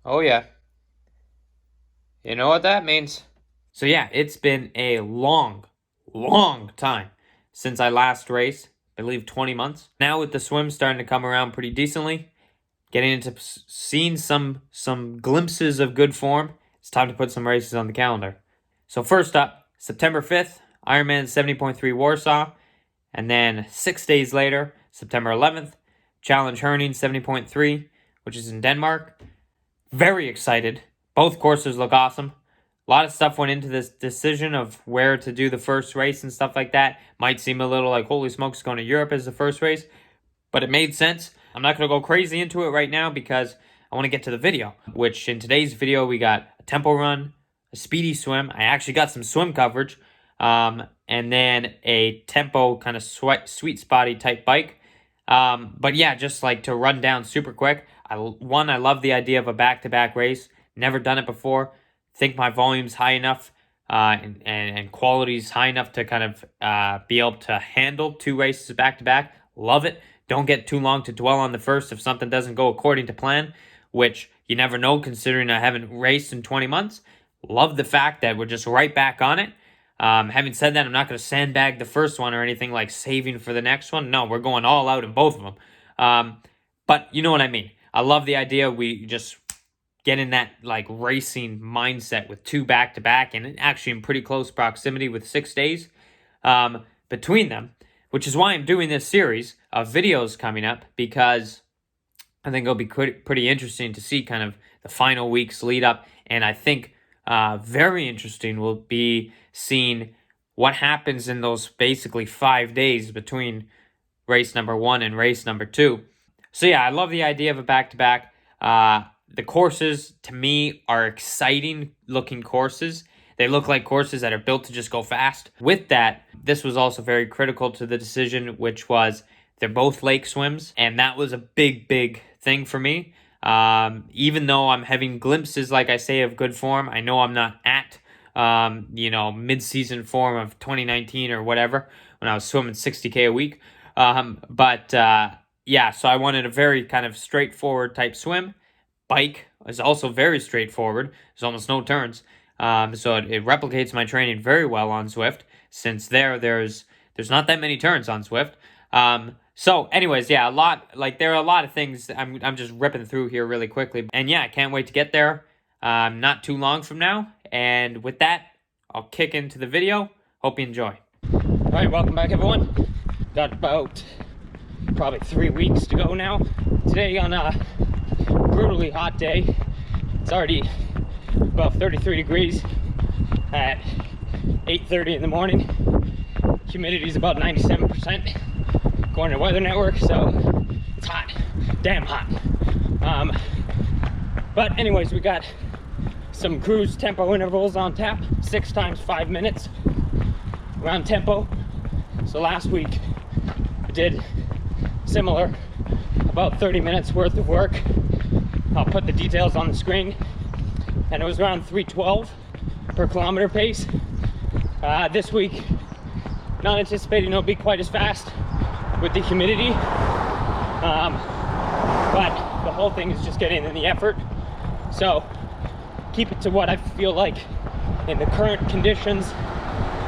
Oh, yeah. You know what that means. So, yeah, it's been a long time since I last raced. I believe 20 months. Now, with the swim starting to come around pretty decently, getting into seeing some glimpses of good form, it's time to put some races on the calendar. So, first up, September 5th, Ironman 70.3 Warsaw. And then 6 days later, September 11th, Challenge Herning 70.3, which is in Denmark. Very excited. Both courses look awesome. A lot of stuff went into this decision of where to do the first race and stuff like that. Might seem a little like, holy smokes, going to Europe as the first race, but it made sense. I'm not going to go crazy into it right now because I want to get to the video, which in today's video, we got a tempo run, a speedy swim. I actually got some swim coverage, and then a tempo kind of sweet spotty type bike. But yeah, just like to run down super quick. I love the idea of a back-to-back race. Never done it before. Think my volume's high enough and quality's high enough to kind of be able to handle two races back-to-back. Love it. Don't get too long to dwell on the first if something doesn't go according to plan, which you never know considering I haven't raced in 20 months. Love the fact that we're just right back on it. Having said that, I'm not going to sandbag the first one or anything like saving for the next one. No, we're going all out in both of them. But you know what I mean. I love the idea we just get in that like racing mindset with two back-to-back and actually in pretty close proximity with 6 days between them, which is why I'm doing this series of videos coming up, because I think it'll be pretty interesting to see kind of the final weeks lead up. And I think very interesting will be seeing what happens in those basically 5 days between race number 1 and race number 2. So yeah, I love the idea of a back-to-back. The courses, to me, are exciting looking courses. They look like courses that are built to just go fast. With that, this was also very critical to the decision, which was they're both lake swims. And that was a big thing for me. Even though I'm having glimpses, like I say, of good form, I know I'm not at, mid-season form of 2019 or whatever, when I was swimming 60K a week. Yeah, so I wanted a very kind of straightforward type swim. Bike is also very straightforward. There's almost no turns. So it replicates my training very well on Zwift, since there's not that many turns on Zwift. So anyways, yeah, there are a lot of things I'm just ripping through here really quickly. And yeah, I can't wait to get there not too long from now. And with that, I'll kick into the video. Hope you enjoy. All right, welcome back, everyone. Got about probably 3 weeks to go now. Today on a brutally hot day. It's already about 33 degrees at 8:30 in the morning. Humidity is about 97%, according to Weather Network, so it's hot, damn hot. But anyways, we got some cruise tempo intervals on tap, 6 times 5 minutes round tempo. So last week I did similar, about 30 minutes worth of work. I'll put the details on the screen, and it was around 3:12 per kilometer pace. This week, not anticipating it'll be quite as fast with the humidity, but the whole thing is just getting in the effort. So keep it to what I feel like in the current conditions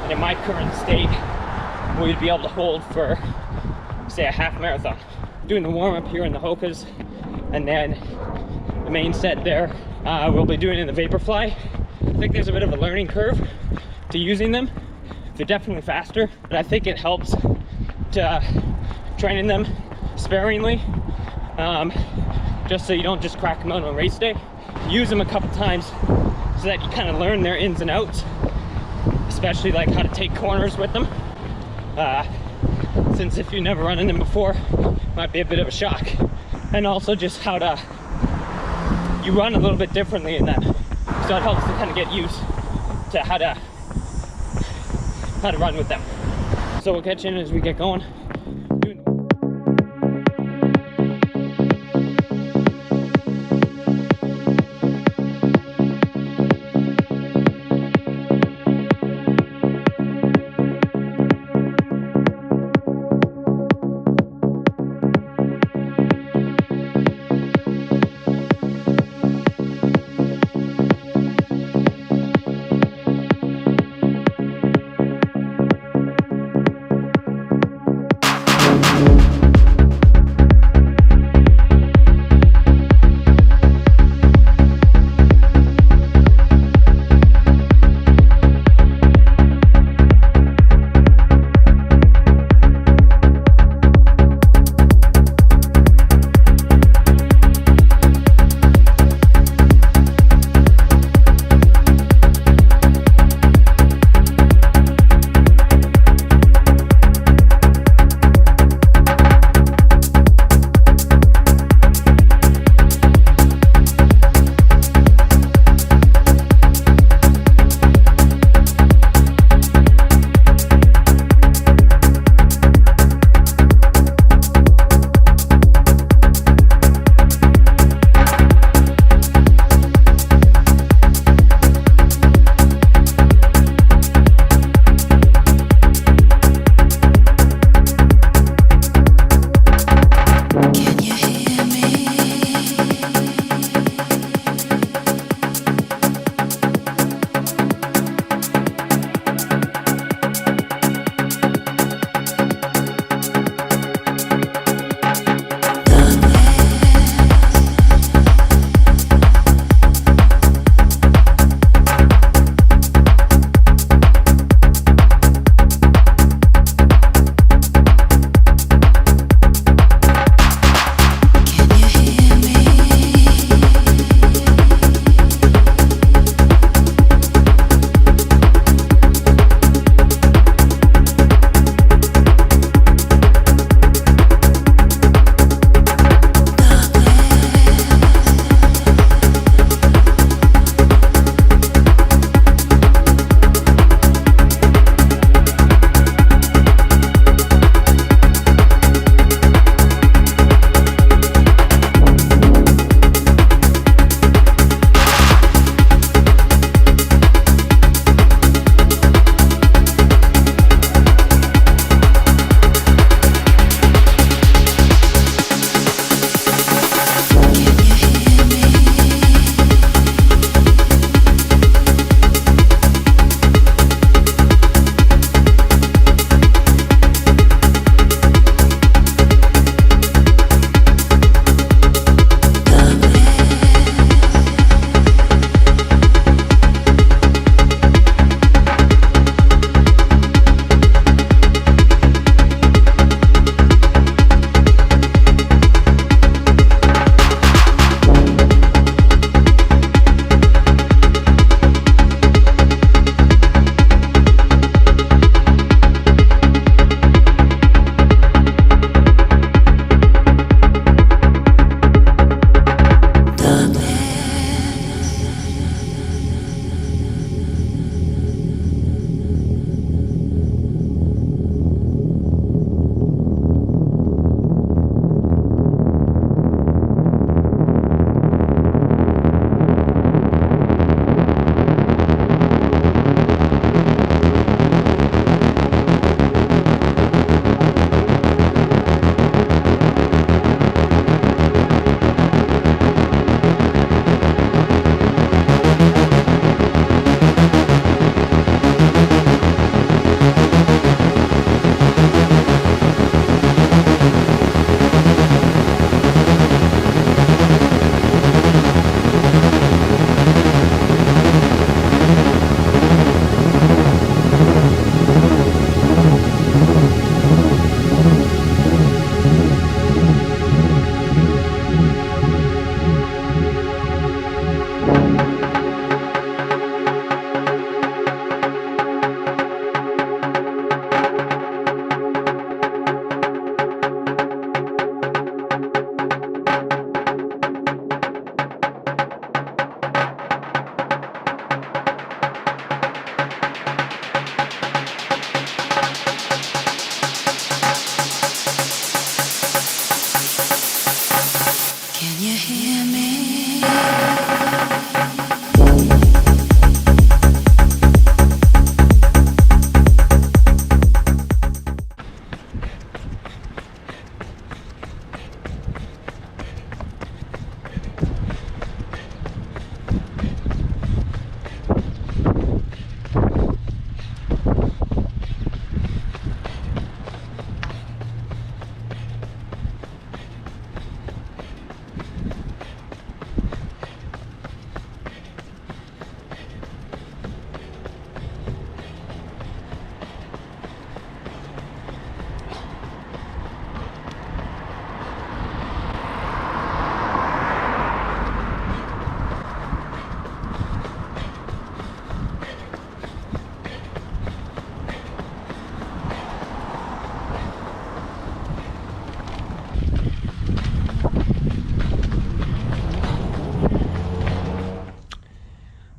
and in my current state we'd be able to hold for, say, a half marathon. Doing the warm-up here in the Hokas, and then the main set there we'll be doing in the Vaporfly. I think there's a bit of a learning curve to using them. They're definitely faster, but I think it helps to training them sparingly, just so you don't just crack them out on race day. Use them a couple times so that you kind of learn their ins and outs, especially like how to take corners with them, since if you've never run in them before, it might be a bit of a shock. And also just how to, you run a little bit differently in them, so it helps to kind of get used to how to run with them. So we'll catch you in as we get going.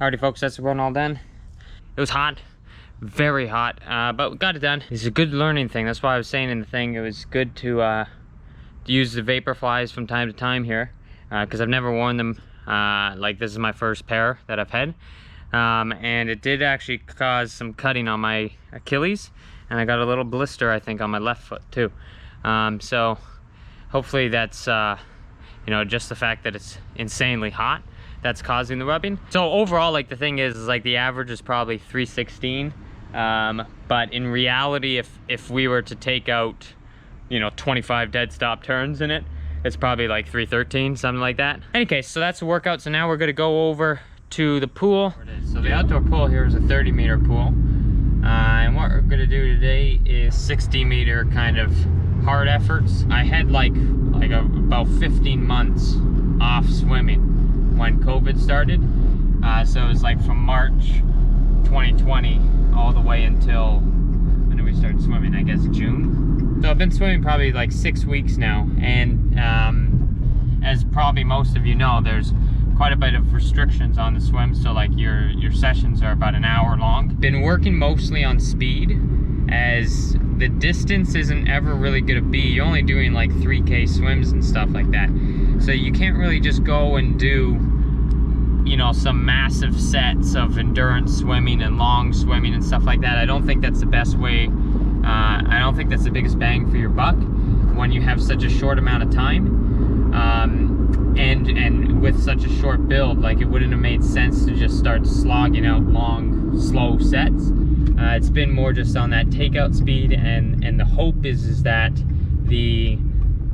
Alrighty folks, that's the run all done. It was hot, very hot, but we got it done. It's a good learning thing. That's why I was saying in the thing, it was good to use the vapor flies from time to time here, because I've never worn them. Like this is my first pair that I've had. And it did actually cause some cutting on my Achilles, and I got a little blister, I think, on my left foot too. So hopefully that's, you know, just the fact that it's insanely hot that's causing the rubbing. So overall, like the thing is like the average is probably 316. But in reality, if we were to take out, you know, 25 dead stop turns in it, it's probably like 313, something like that. Any case, so that's the workout. So now we're gonna go over to the pool. So the outdoor pool here is a 30-meter pool. And what we're gonna do today is 60-meter kind of hard efforts. I had like about 15 months off swimming when COVID started. So it was like from March 2020 all the way until, when did we start swimming? I guess June. So I've been swimming probably like 6 weeks now. And as probably most of you know, there's quite a bit of restrictions on the swim. So like your sessions are about an hour long. Been working mostly on speed, as the distance isn't ever really gonna be, you're only doing like 3K swims and stuff like that. So you can't really just go and do, you know, some massive sets of endurance swimming and long swimming and stuff like that. I don't think that's the best way. I don't think that's the biggest bang for your buck when you have such a short amount of time. And with such a short build, like it wouldn't have made sense to just start slogging out long, slow sets. It's been more just on that takeout speed, and the hope is that the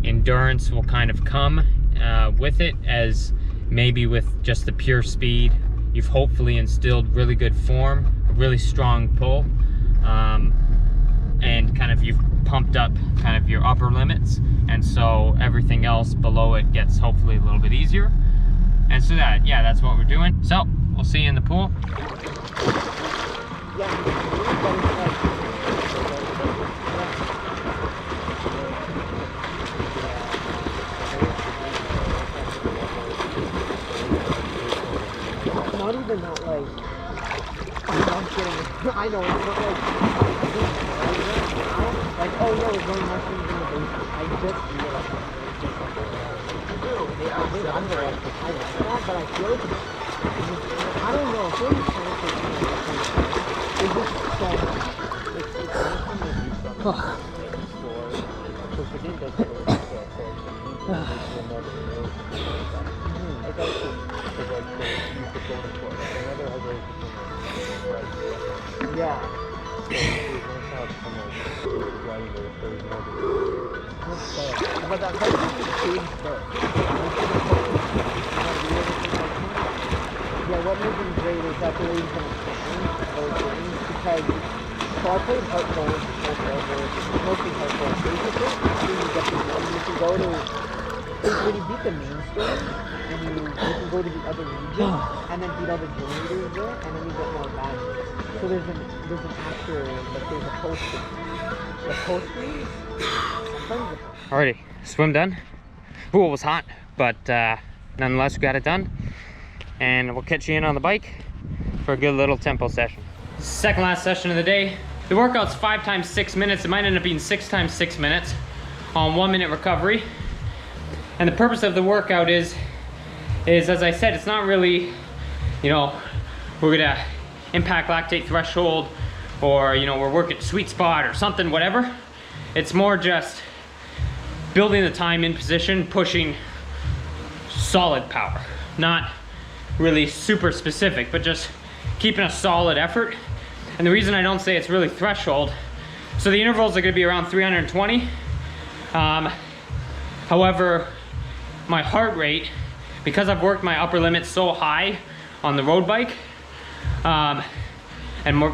endurance will kind of come with it, as maybe with just the pure speed, you've hopefully instilled really good form, a really strong pull, and kind of you've pumped up kind of your upper limits, and so everything else below it gets hopefully a little bit easier. And so that, yeah, that's what we're doing. So we'll see you in the pool. Not even that, like, I'm kidding. I know, it's not like, oh yeah, we're going mushrooms in the basement. I just realized that. I did underestimate that, but I feel like I don't know, I feel like it's just so much. It's awesome that you explore. So if it didn't does it yeah. But that changed first. Yeah, what made them great is that they're even those games, because so I played hardcore forever, mostly hardcore basically. You get you can go to, when you beat the main stage, and you can go to the other region and then beat all the gym leaders there, and then you get more badges. So there's an after, but there's a post game. The post game. Alrighty, swim done. Pool was hot, but nonetheless we got it done. And we'll catch you in on the bike for a good little tempo session. Second last session of the day. The workout's 5 times 6 minutes. It might end up being 6 times 6 minutes on 1 minute recovery. And the purpose of the workout is as I said, it's not really, you know, we're gonna impact lactate threshold, or, you know, we're working sweet spot or something, whatever. It's more just building the time in position, pushing solid power. Not really super specific, but just keeping a solid effort. And the reason I don't say it's really threshold, so the intervals are gonna be around 320. However, my heart rate, because I've worked my upper limit so high on the road bike, and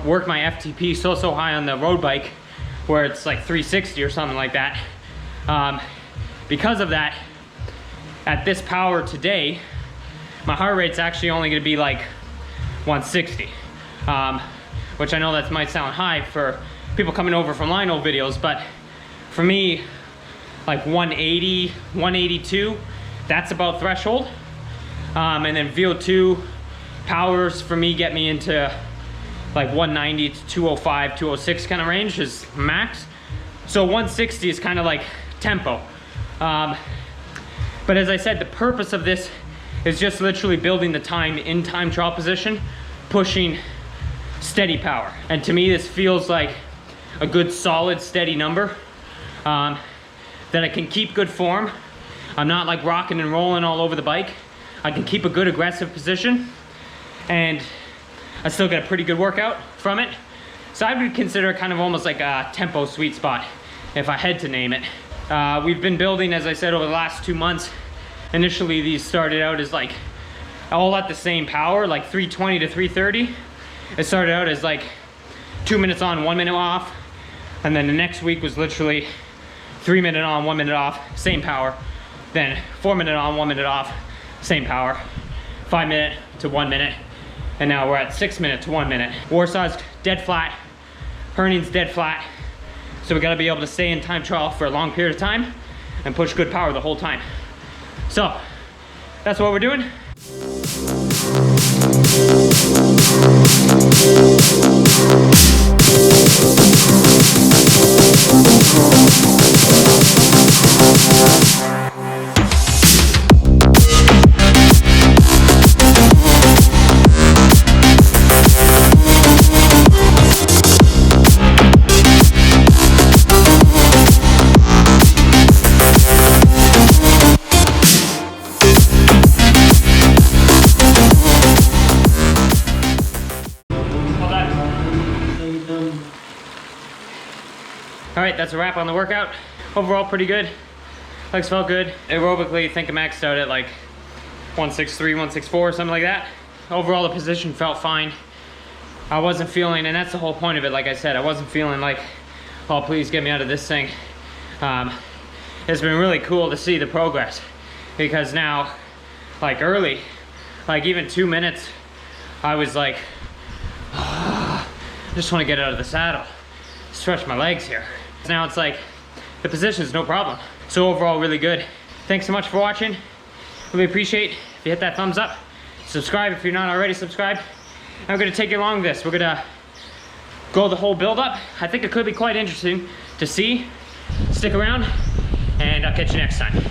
worked my FTP so high on the road bike, where it's like 360 or something like that, because of that, at this power today, my heart rate's actually only gonna be like 160, which I know that might sound high for people coming over from Lino videos, but for me, like 180, 182, that's about threshold. And then VO2 Powers for me get me into like 190 to 205, 206 kind of range is max. So 160 is kind of like tempo. But as I said, the purpose of this is just literally building the time in time trial position, pushing steady power. And to me, this feels like a good solid steady number that I can keep good form. I'm not like rocking and rolling all over the bike. I can keep a good aggressive position and I still get a pretty good workout from it. So I would consider it kind of almost like a tempo sweet spot if I had to name it. We've been building, as I said, over the last 2 months. Initially, these started out as like all at the same power, like 320 to 330. It started out as like 2 minutes on, 1 minute off. And then the next week was literally 3 minute on, 1 minute off, same power. Then 4 minute on, 1 minute off, same power. 5 minute to 1 minute. And now we're at 6 minute to 1 minute. Warsaw's dead flat, Herning's dead flat. So we gotta be able to stay in time trial for a long period of time and push good power the whole time. So that's what we're doing. All right, that's a wrap on the workout. Overall, pretty good. Legs felt good. Aerobically, I think I maxed out at like 163, 164, something like that. Overall, the position felt fine. I wasn't feeling, and that's the whole point of it, like I said, I wasn't feeling like, oh, please get me out of this thing. It's been really cool to see the progress because now, like early, like even 2 minutes, I was like, I just want to get out of the saddle, stretch my legs here. Now it's like, the position's no problem. So overall, really good. Thanks so much for watching. Really appreciate if you hit that thumbs up. Subscribe if you're not already subscribed. And we're gonna take you along this. We're gonna go the whole build up. I think it could be quite interesting to see. Stick around and I'll catch you next time.